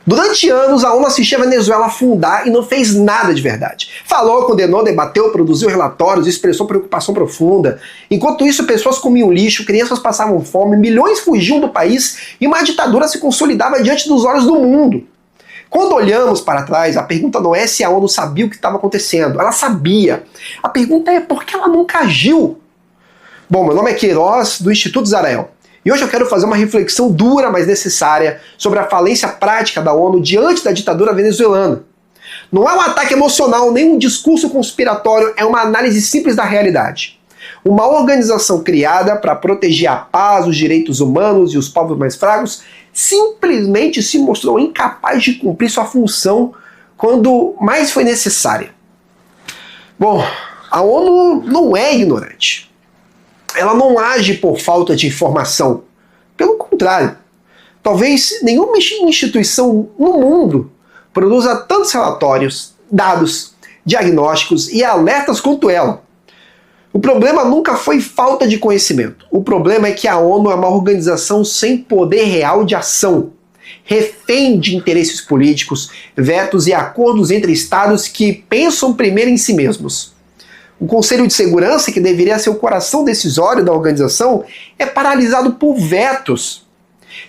Durante anos, a ONU assistia a Venezuela afundar e não fez nada de verdade. Falou, condenou, debateu, produziu relatórios, expressou preocupação profunda. Enquanto isso, pessoas comiam lixo, crianças passavam fome, milhões fugiam do país e uma ditadura se consolidava diante dos olhos do mundo. Quando olhamos para trás, a pergunta não é se a ONU sabia o que estava acontecendo. Ela sabia. A pergunta é por que ela nunca agiu? Bom, meu nome é Queiroz, do Instituto Zarael. E hoje eu quero fazer uma reflexão dura, mas necessária, sobre a falência prática da ONU diante da ditadura venezuelana. Não é um ataque emocional, nem um discurso conspiratório, é uma análise simples da realidade. Uma organização criada para proteger a paz, os direitos humanos e os povos mais fracos simplesmente se mostrou incapaz de cumprir sua função quando mais foi necessária. Bom, a ONU não é ignorante. Ela não age por falta de informação. Pelo contrário, talvez nenhuma instituição no mundo produza tantos relatórios, dados, diagnósticos e alertas quanto ela. O problema nunca foi falta de conhecimento. O problema é que a ONU é uma organização sem poder real de ação, refém de interesses políticos, vetos e acordos entre estados que pensam primeiro em si mesmos. O Conselho de Segurança, que deveria ser o coração decisório da organização, é paralisado por vetos.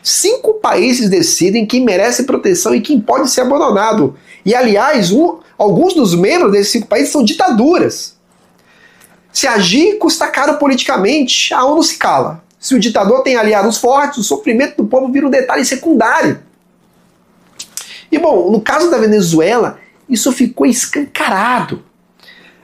5 países decidem quem merece proteção e quem pode ser abandonado. E, aliás, alguns dos membros desses 5 países são ditaduras. Se agir custa caro politicamente, a ONU se cala. Se o ditador tem aliados fortes, o sofrimento do povo vira um detalhe secundário. E, bom, no caso da Venezuela, isso ficou escancarado.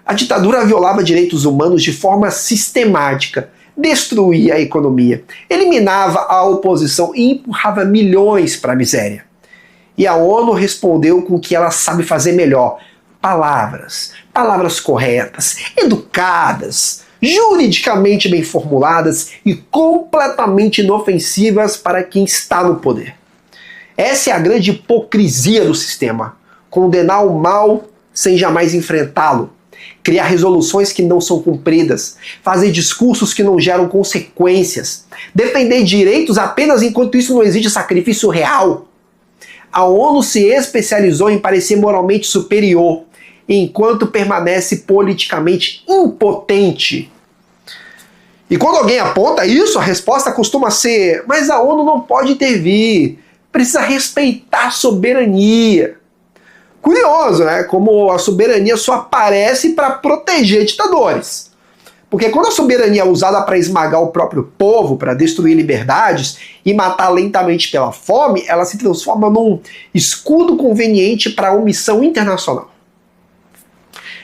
A ditadura violava direitos humanos de forma sistemática, destruía a economia, eliminava a oposição e empurrava milhões para a miséria. E a ONU respondeu com o que ela sabe fazer melhor: palavras corretas, educadas, juridicamente bem formuladas e completamente inofensivas para quem está no poder. Essa é a grande hipocrisia do sistema: condenar o mal sem jamais enfrentá-lo. Criar resoluções que não são cumpridas, fazer discursos que não geram consequências, defender direitos apenas enquanto isso não exige sacrifício real. A ONU se especializou em parecer moralmente superior, enquanto permanece politicamente impotente. E quando alguém aponta isso, a resposta costuma ser: mas a ONU não pode intervir, precisa respeitar a soberania. Curioso, né? Como a soberania só aparece para proteger ditadores. Porque quando a soberania é usada para esmagar o próprio povo, para destruir liberdades e matar lentamente pela fome, ela se transforma num escudo conveniente para a omissão internacional.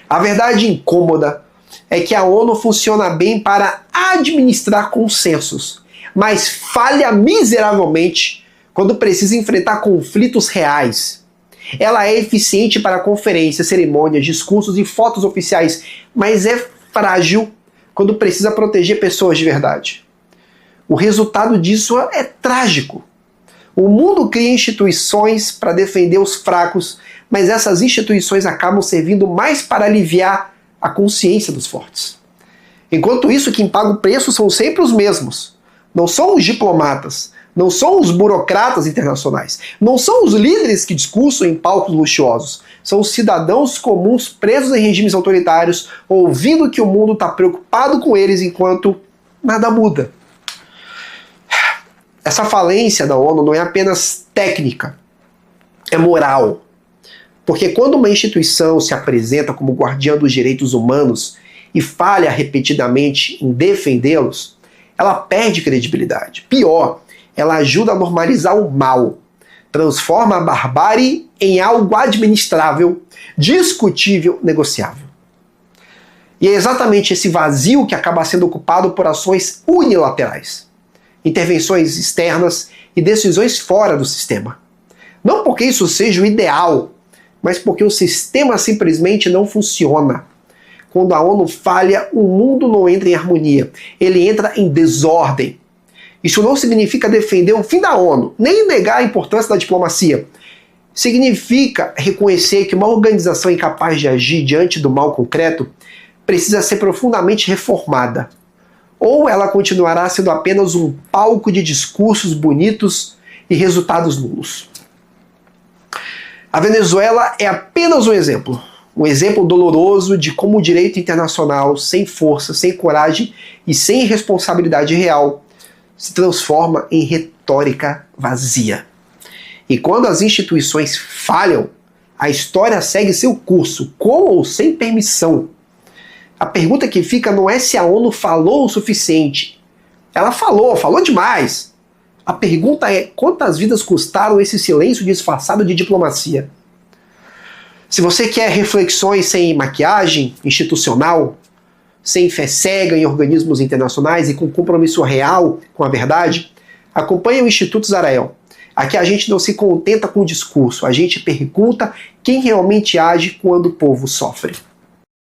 A verdade incômoda é que a ONU funciona bem para administrar consensos, mas falha miseravelmente quando precisa enfrentar conflitos reais. Ela é eficiente para conferências, cerimônias, discursos e fotos oficiais, mas é frágil quando precisa proteger pessoas de verdade. O resultado disso é trágico. O mundo cria instituições para defender os fracos, mas essas instituições acabam servindo mais para aliviar a consciência dos fortes. Enquanto isso, quem paga o preço são sempre os mesmos. Não são os diplomatas, não são os burocratas internacionais, não são os líderes que discursam em palcos luxuosos, são os cidadãos comuns presos em regimes autoritários, ouvindo que o mundo está preocupado com eles enquanto nada muda. Essa falência da ONU não é apenas técnica, é moral. Porque quando uma instituição se apresenta como guardiã dos direitos humanos e falha repetidamente em defendê-los, ela perde credibilidade. Pior, ela ajuda a normalizar o mal, transforma a barbárie em algo administrável, discutível, negociável. E é exatamente esse vazio que acaba sendo ocupado por ações unilaterais, intervenções externas e decisões fora do sistema. Não porque isso seja o ideal, mas porque o sistema simplesmente não funciona. Quando a ONU falha, o mundo não entra em harmonia, ele entra em desordem. Isso não significa defender o fim da ONU, nem negar a importância da diplomacia. Significa reconhecer que uma organização incapaz de agir diante do mal concreto precisa ser profundamente reformada. Ou ela continuará sendo apenas um palco de discursos bonitos e resultados nulos. A Venezuela é apenas um exemplo doloroso de como o direito internacional, sem força, sem coragem e sem responsabilidade real, se transforma em retórica vazia. E quando as instituições falham, a história segue seu curso, com ou sem permissão. A pergunta que fica não é se a ONU falou o suficiente. Ela falou demais. A pergunta é quantas vidas custaram esse silêncio disfarçado de diplomacia? Se você quer reflexões sem maquiagem institucional, sem fé cega em organismos internacionais e com compromisso real com a verdade, acompanhe o Instituto Zarael. Aqui a gente não se contenta com o discurso, a gente pergunta quem realmente age quando o povo sofre.